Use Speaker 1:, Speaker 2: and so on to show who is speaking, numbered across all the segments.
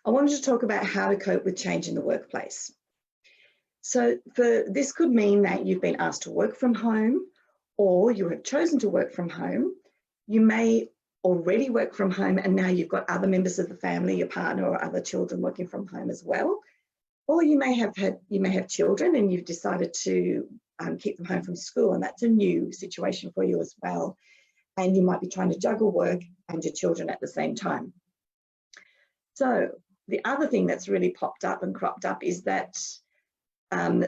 Speaker 1: I wanted to talk about how to cope with change in the workplace. So this could mean that you've been asked to work from home, or you have chosen to work from home. You may already work from home and now you've got other members of the family, your partner or other children working from home as well. Or you may have children and you've decided to keep them home from school, and that's a new situation for you as well. And you might be trying to juggle work and your children at the same time. So the other thing that's really popped up and cropped up is that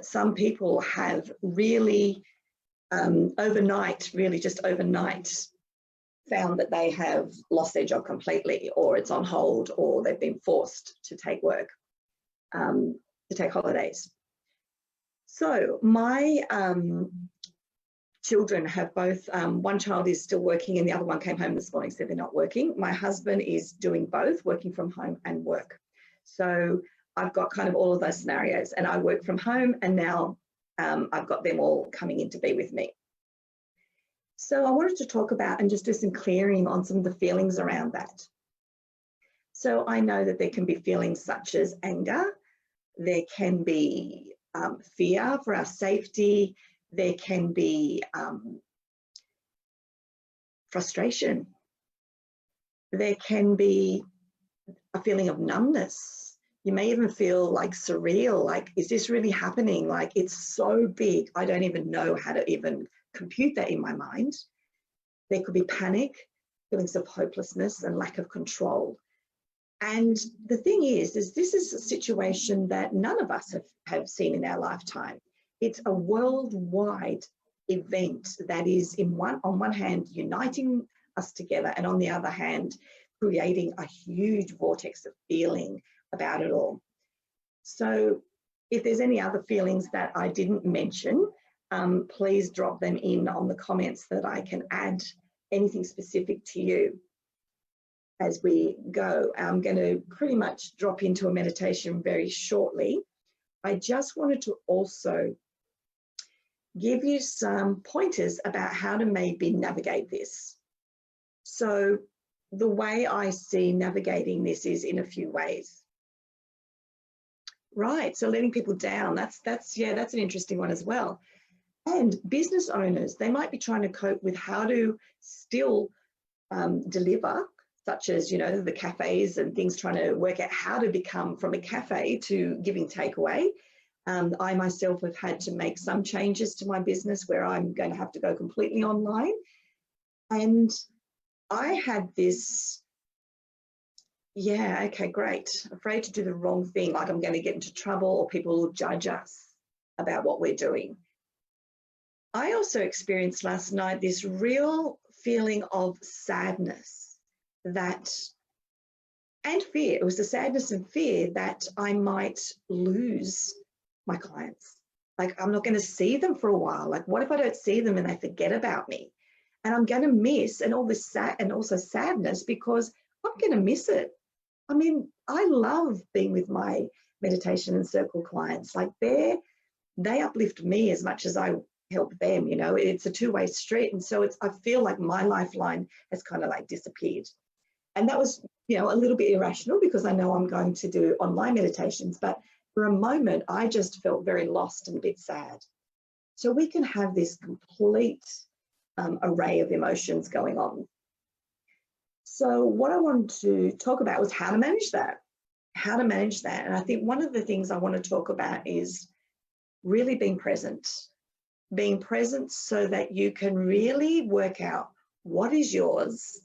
Speaker 1: some people have really overnight, found that they have lost their job completely, or it's on hold, or they've been forced to take work, to take holidays. So my children have both, one child is still working and the other one came home this morning, so they're not working. My husband is doing both, working from home and work. So I've got kind of all of those scenarios, and I work from home, and now I've got them all coming in to be with me. So I wanted to talk about and just do some clearing on some of the feelings around that. So I know that there can be feelings such as anger, there can be fear for our safety, there can be frustration, there can be a feeling of numbness. You may even feel like surreal, like, is this really happening? Like, it's so big, I don't even know how to even compute that in my mind. There could be panic, feelings of hopelessness and lack of control. And the thing is this is a situation that none of us have seen in our lifetime. It's a worldwide event that is on one hand uniting us together, and on the other hand creating a huge vortex of feeling about it all. So if there's any other feelings that I didn't mention, please drop them in on the comments that I can add anything specific to you as we go. I'm going to pretty much drop into a meditation very shortly. I just wanted to also give you some pointers about how to maybe navigate this. So the way I see navigating this is in a few ways. Right, so letting people down, that's an interesting one as well. And business owners, they might be trying to cope with how to still deliver, such as, you know, the cafes and things, trying to work out how to become from a cafe to giving takeaway. I myself have had to make some changes to my business where I'm going to have to go completely online. And I had this, afraid to do the wrong thing, like I'm going to get into trouble or people will judge us about what we're doing. I also experienced last night this real feeling of sadness and fear. It was the sadness and fear that I might lose my clients. Like, I'm not going to see them for a while. Like, what if I don't see them and they forget about me? And I'm going to miss, and all this also sadness, because I'm going to miss it. I mean, I love being with my meditation and circle clients. Like, they uplift me as much as I help them, you know. It's a two-way street. And so I feel like my lifeline has kind of like disappeared. And that was, you know, a little bit irrational, because I know I'm going to do online meditations, but for a moment, I just felt very lost and a bit sad. So we can have this complete array of emotions going on. So what I wanted to talk about was how to manage that. And I think one of the things I want to talk about is really being present so that you can really work out what is yours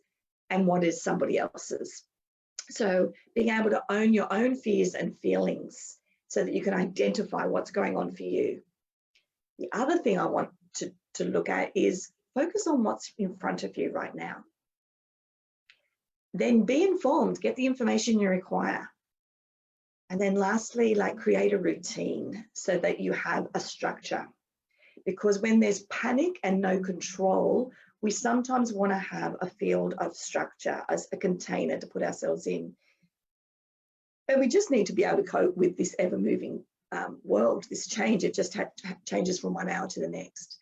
Speaker 1: and what is somebody else's. So being able to own your own fears and feelings so that you can identify what's going on for you. The other thing I want to look at is focus on what's in front of you right now. Then be informed, get the information you require. And then lastly, like, create a routine so that you have a structure. Because when there's panic and no control, we sometimes want to have a field of structure as a container to put ourselves in. But we just need to be able to cope with this ever-moving world, this change. It just changes from 1 hour to the next.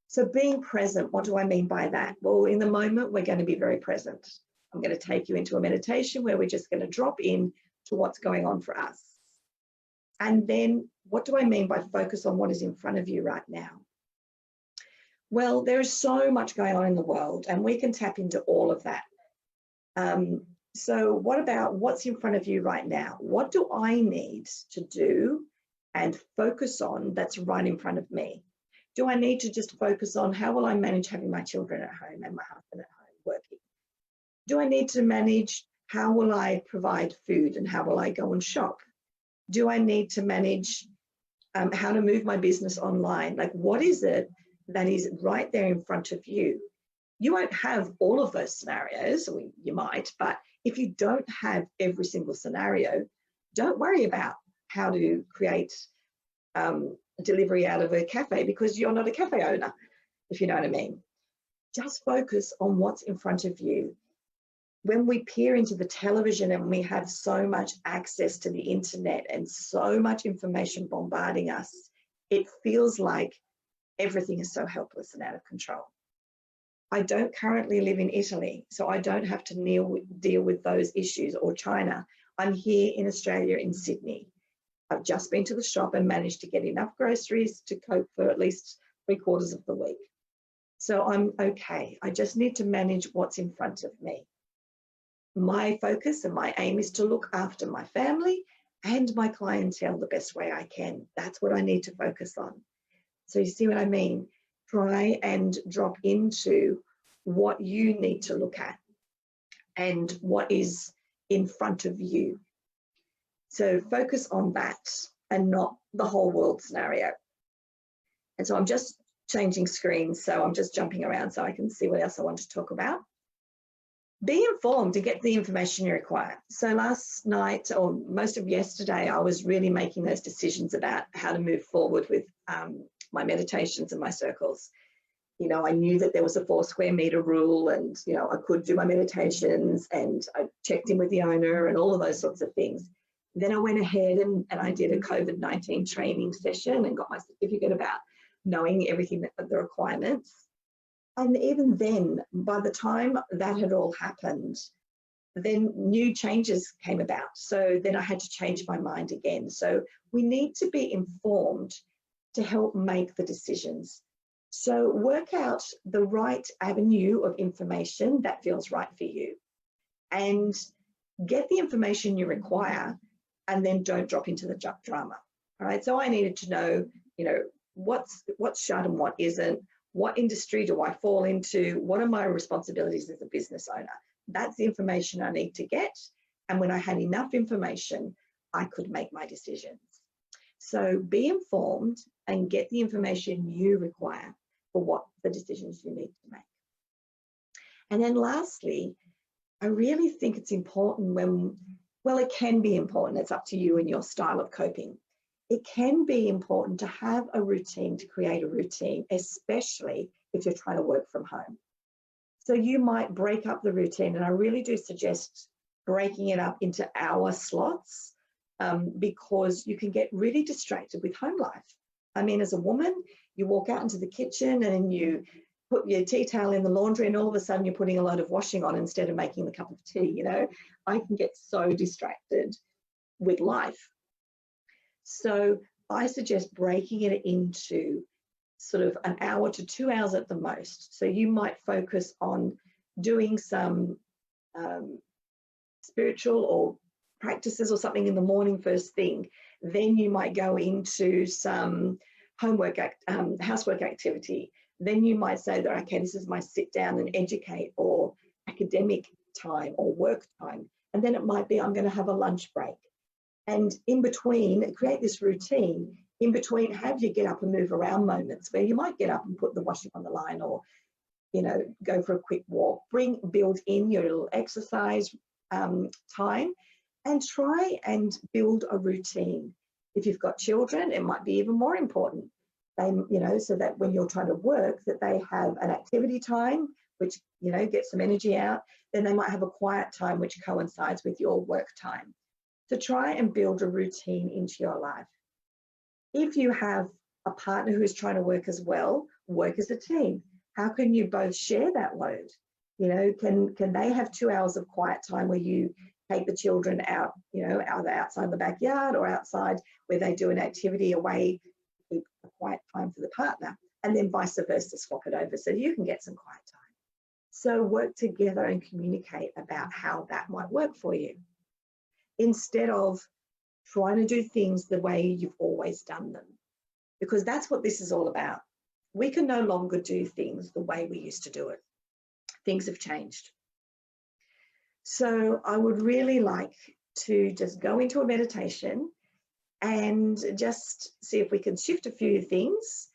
Speaker 1: So being present, what do I mean by that? Well, in the moment, we're going to be very present. I'm going to take you into a meditation where we're just going to drop in to what's going on for us. And then what do I mean by focus on what is in front of you right now? Well, there is so much going on in the world, and we can tap into all of that. So what about what's in front of you right now? What do I need to do and focus on that's right in front of me? Do I need to just focus on how will I manage having my children at home and my husband at home working? Do I need to manage how will I provide food and how will I go and shop? Do I need to manage how to move my business online? Like, what is it that is right there in front of you? You won't have all of those scenarios, or you might, but if you don't have every single scenario, don't worry about how to create delivery out of a cafe, because you're not a cafe owner, if you know what I mean. Just focus on what's in front of you. When we peer into the television and we have so much access to the internet and so much information bombarding us, it feels like everything is so helpless and out of control. I don't currently live in Italy, so I don't have to deal with those issues, or China. I'm here in Australia, in Sydney. I've just been to the shop and managed to get enough groceries to cope for at least 3/4 of the week. So I'm okay. I just need to manage what's in front of me. My focus and my aim is to look after my family and my clientele the best way I can. That's what I need to focus on. So you see what I mean? Try and drop into what you need to look at and what is in front of you. So focus on that and not the whole world scenario. And so I'm just changing screens, so I'm just jumping around so I can see what else I want to talk about. Be informed to get the information you require. So last night, or most of yesterday, I was really making those decisions about how to move forward with my meditations and my circles. You know, I knew that there was a 4 square meter rule, and, you know, I could do my meditations, and I checked in with the owner and all of those sorts of things. Then I went ahead and I did a COVID-19 training session and got my certificate about knowing everything, the requirements. And even then, by the time that had all happened, then new changes came about. So then I had to change my mind again. So we need to be informed to help make the decisions. So work out the right avenue of information that feels right for you, and get the information you require, and then don't drop into the drama. All right. So I needed to know, you know, what's shut and what isn't. What industry do I fall into? What are my responsibilities as a business owner? That's the information I need to get. And when I had enough information, I could make my decisions. So be informed and get the information you require for what the decisions you need to make. And then lastly, I really think it's important well, it can be important. It's up to you and your style of coping. It can be important to have a routine, to create a routine, especially if you're trying to work from home. So you might break up the routine, and I really do suggest breaking it up into hour slots, because you can get really distracted with home life. I mean, as a woman, you walk out into the kitchen and you put your tea towel in the laundry, and all of a sudden you're putting a load of washing on instead of making the cup of tea. You know, I can get so distracted with life. So I suggest breaking it into sort of an hour to 2 hours at the most. So you might focus on doing some spiritual or practices or something in the morning first thing. Then you might go into some housework activity. Then you might say that, okay, this is my sit down and educate or academic time or work time. And then it might be, I'm going to have a lunch break. And in between, create this routine. In between, have you get up and move around moments where you might get up and put the washing on the line, or, you know, go for a quick walk. Build in your little exercise time, and try and build a routine. If you've got children, it might be even more important. They, you know, so that when you're trying to work, that they have an activity time, which, you know, gets some energy out. Then they might have a quiet time, which coincides with your work time. To try and build a routine into your life. If you have a partner who is trying to work as well, work as a team. How can you both share that load? You know, can they have 2 hours of quiet time where you take the children out, either outside the backyard or outside where they do an activity away, keep a quiet time for the partner, and then vice versa, swap it over so you can get some quiet time. So work together and communicate about how that might work for you, instead of trying to do things the way you've always done them, because that's what this is all about. We can no longer do things the way we used to do it. Things have changed. So I would really like to just go into a meditation and just see if we can shift a few things.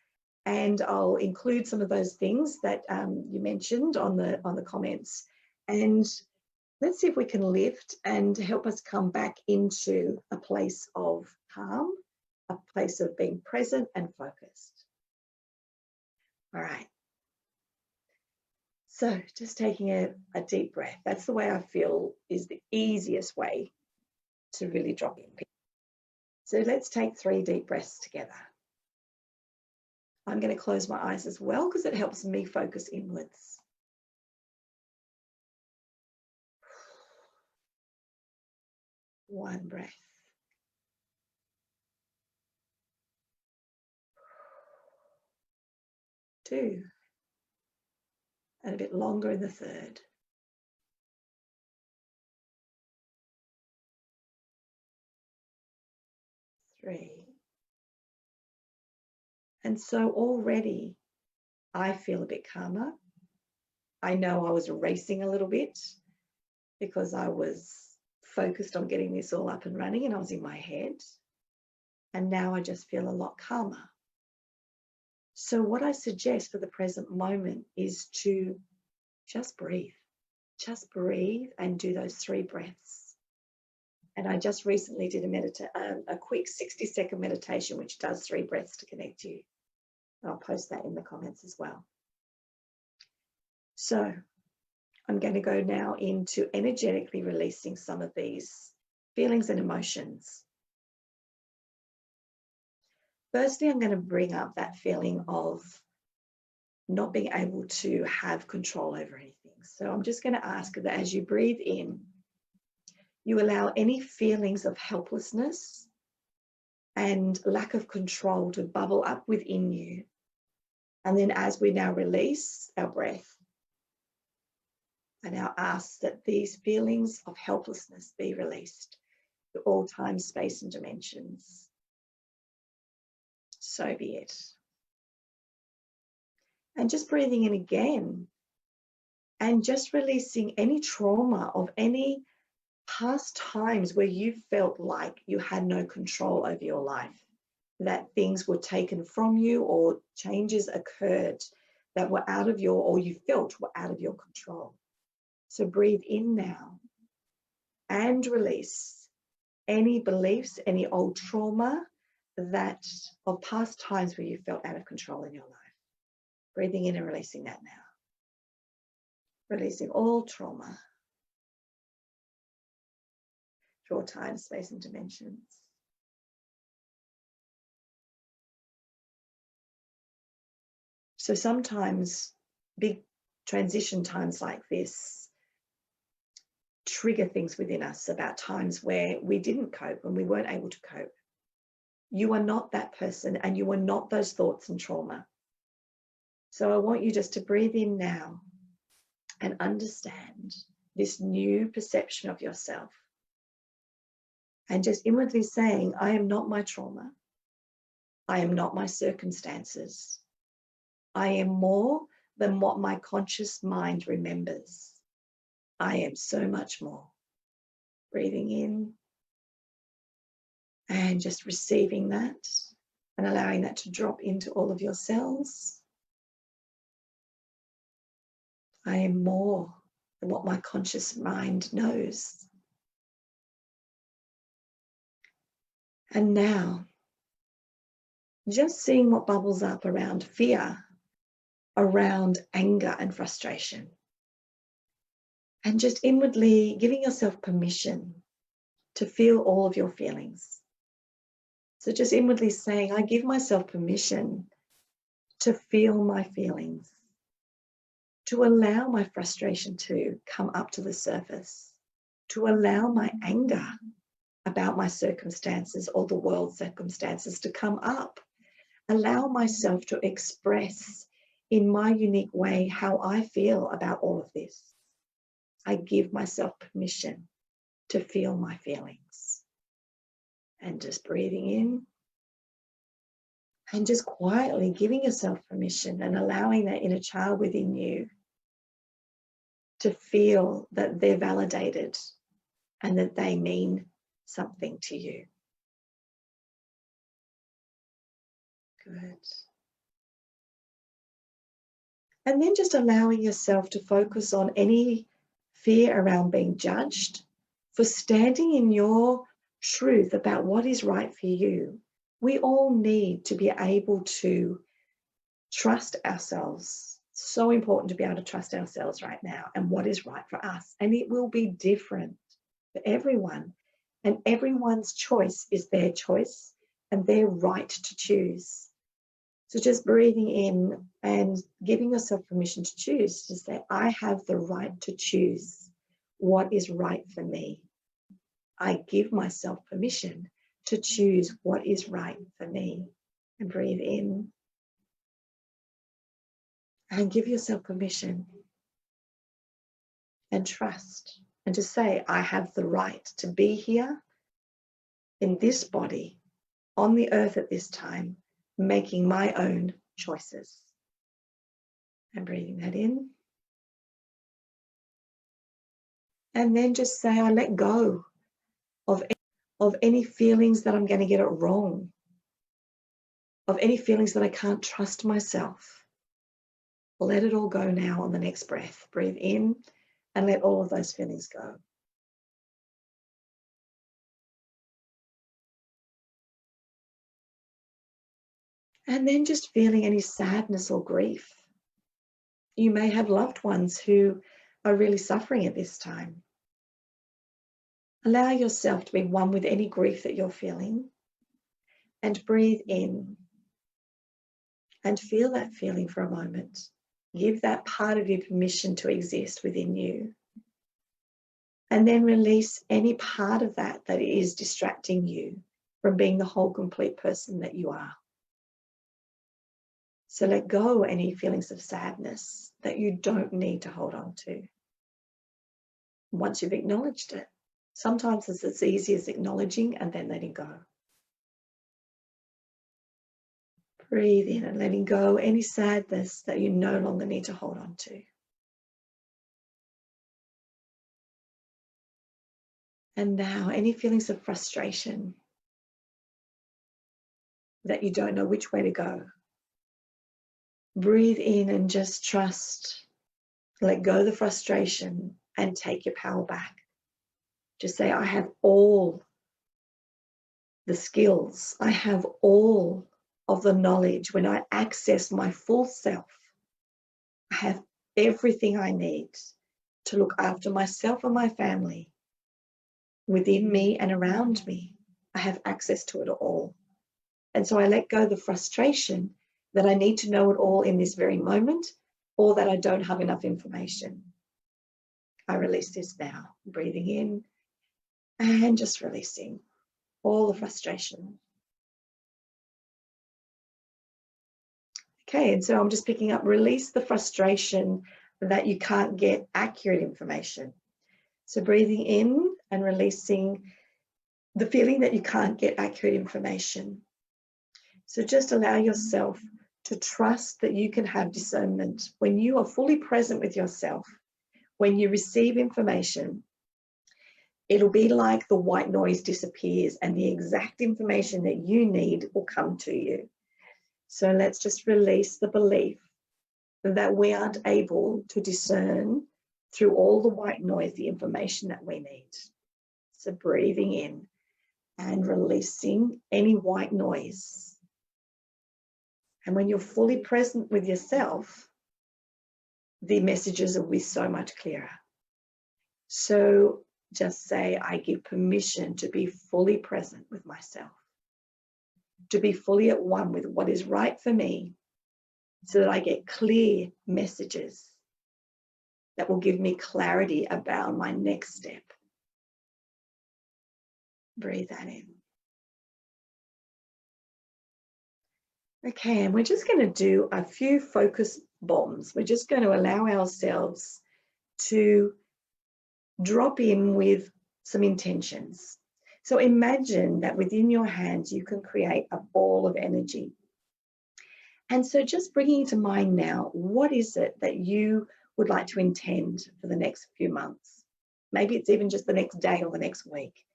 Speaker 1: And I'll include some of those things that you mentioned on the comments. And let's see if we can lift and help us come back into a place of calm, a place of being present and focused. All right. So just taking a deep breath. That's the way I feel is the easiest way to really drop in. So let's take 3 deep breaths together. I'm going to close my eyes as well because it helps me focus inwards. One breath. 2. And a bit longer in the 3rd. 3. And so already I feel a bit calmer. I know I was racing a little bit because I was focused on getting this all up and running and I was in my head. And now I just feel a lot calmer. So what I suggest for the present moment is to just breathe. Just breathe and do those 3 breaths. And I just recently did a quick 60-second meditation, which does 3 breaths to connect you. And I'll post that in the comments as well. So I'm going to go now into energetically releasing some of these feelings and emotions. Firstly, I'm going to bring up that feeling of not being able to have control over anything. So I'm just going to ask that as you breathe in, you allow any feelings of helplessness and lack of control to bubble up within you. And then as we now release our breath, I now ask that these feelings of helplessness be released to all time, space, and dimensions. So be it. And just breathing in again and just releasing any trauma of any past times where you felt like you had no control over your life, that things were taken from you or changes occurred that were out of your, or you felt were out of your control. So breathe in now and release any beliefs, any old trauma that of past times where you felt out of control in your life. Breathing in and releasing that now. Releasing all trauma. Draw time, space, and dimensions. So sometimes big transition times like this trigger things within us about times where we didn't cope and we weren't able to cope. You are not that person and you are not those thoughts and trauma. So I want you just to breathe in now and understand this new perception of yourself. And just inwardly saying, I am not my trauma. I am not my circumstances. I am more than what my conscious mind remembers. I am so much more. Breathing in and just receiving that and allowing that to drop into all of your cells. I am more than what my conscious mind knows. And now, just seeing what bubbles up around fear, around anger and frustration. And just inwardly giving yourself permission to feel all of your feelings. So just inwardly saying, I give myself permission to feel my feelings, to allow my frustration to come up to the surface, to allow my anger about my circumstances or the world's circumstances to come up. Allow myself to express in my unique way how I feel about all of this. I give myself permission to feel my feelings. And just breathing in and just quietly giving yourself permission and allowing that inner child within you to feel that they're validated and that they mean something to you. Good. And then just allowing yourself to focus on any fear around being judged for standing in your truth about what is right for you. We all need to be able to trust ourselves. So important to be able to trust ourselves right now and what is right for us. And it will be different for everyone. And everyone's choice is their choice and their right to choose. So just breathing in and giving yourself permission to choose, to say, I have the right to choose what is right for me. I give myself permission to choose what is right for me. And breathe in and give yourself permission and trust. And to say, I have the right to be here in this body, on the earth at this time, making my own choices. And breathing that in. And then just say, I let go of any feelings that I'm going to get it wrong, of any feelings that I can't trust myself. Let it all go now on the next breath. Breathe in and let all of those feelings go. And then just feeling any sadness or grief. You may have loved ones who are really suffering at this time. Allow yourself to be one with any grief that you're feeling and breathe in and feel that feeling for a moment. Give that part of you permission to exist within you. And then release any part of that that is distracting you from being the whole complete person that you are. So let go any feelings of sadness that you don't need to hold on to. Once you've acknowledged it, sometimes it's as easy as acknowledging and then letting go. Breathe in and letting go any sadness that you no longer need to hold on to. And now any feelings of frustration that you don't know which way to go. Breathe in and just trust. Let go of the frustration and take your power back. Just say, I have all the skills. I have all of the knowledge. When I access my full self, I have everything I need to look after myself and my family within me and around me. I have access to it all. And so I let go of the frustration that I need to know it all in this very moment, or that I don't have enough information. I release this now, breathing in and just releasing all the frustration. Okay, and so I'm just picking up, release the frustration that you can't get accurate information. So breathing in and releasing the feeling that you can't get accurate information. So just allow yourself to trust that you can have discernment. When you are fully present with yourself, when you receive information, it'll be like the white noise disappears and the exact information that you need will come to you. So let's just release the belief that we aren't able to discern through all the white noise the information that we need. So breathing in and releasing any white noise. And when you're fully present with yourself, the messages will be so much clearer. So just say, I give permission to be fully present with myself, to be fully at one with what is right for me, so that I get clear messages that will give me clarity about my next step. Breathe that in. Okay, and we're just going to do a few focus bombs. We're just going to allow ourselves to drop in with some intentions. So imagine that within your hands, you can create a ball of energy. And so just bringing to mind now, what is it that you would like to intend for the next few months? Maybe it's even just the next day or the next week,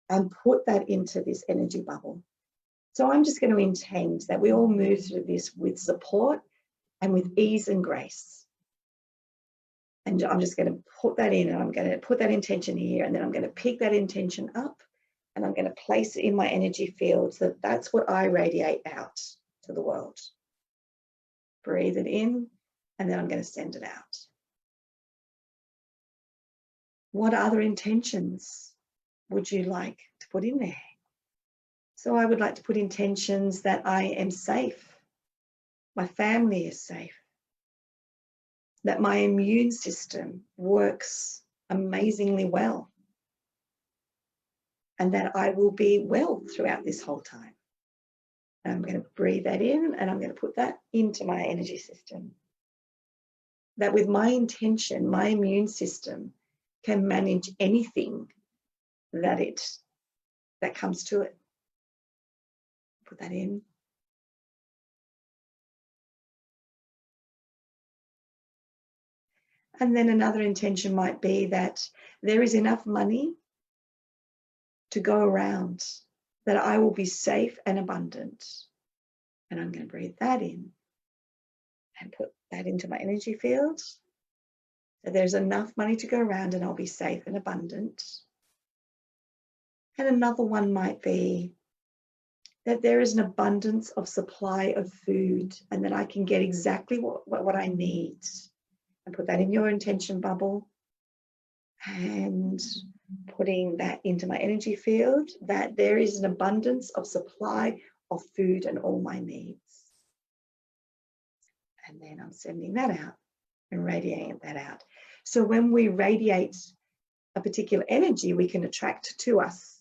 Speaker 1: and put that into this energy bubble. So I'm just going to intend that we all move through this with support and with ease and grace. And I'm just going to put that in, and I'm going to put that intention here, and then I'm going to pick that intention up, and I'm going to place it in my energy field so that that's what I radiate out to the world. Breathe it in, and then I'm going to send it out. What other intentions would you like to put in there? So I would like to put intentions that I am safe, my family is safe, that my immune system works amazingly well, and that I will be well throughout this whole time. And I'm going to breathe that in, and I'm going to put that into my energy system. That with my intention, my immune system can manage anything that comes to it. Put that in. And then another intention might be that there is enough money to go around, that I will be safe and abundant. And I'm going to breathe that in and put that into my energy field. So there's enough money to go around, and I'll be safe and abundant. And another one might be that there is an abundance of supply of food, and that I can get exactly what I need. And put that in your intention bubble, and putting that into my energy field, that there is an abundance of supply of food and all my needs. And then I'm sending that out and radiating that out. So when we radiate a particular energy, we can attract to us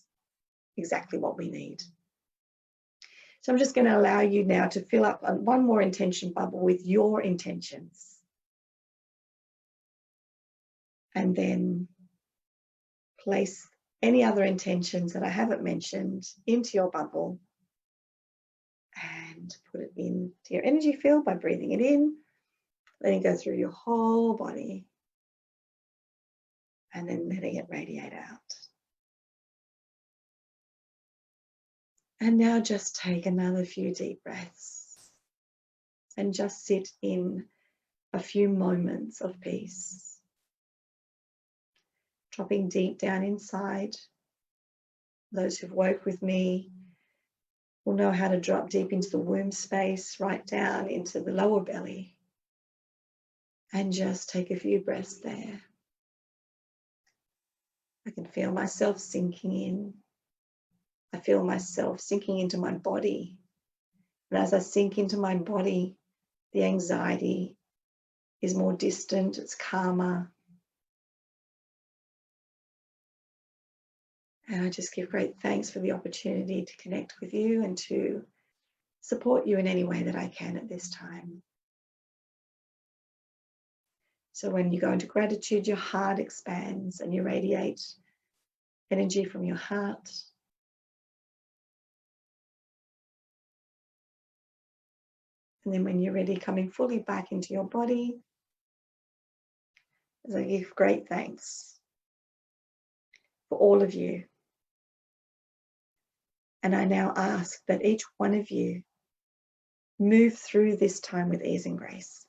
Speaker 1: exactly what we need. So I'm just going to allow you now to fill up one more intention bubble with your intentions. And then place any other intentions that I haven't mentioned into your bubble, and put it into your energy field by breathing it in, letting it go through your whole body, and then letting it radiate out. And now just take another few deep breaths and just sit in a few moments of peace. Dropping deep down inside. Those who've worked with me will know how to drop deep into the womb space, right down into the lower belly. And just take a few breaths there. I can feel myself sinking in. I feel myself sinking into my body. And as I sink into my body, the anxiety is more distant, it's calmer. And I just give great thanks for the opportunity to connect with you and to support you in any way that I can at this time. So when you go into gratitude, your heart expands and you radiate energy from your heart. And then when you're ready, coming fully back into your body, as I give great thanks for all of you. And I now ask that each one of you move through this time with ease and grace.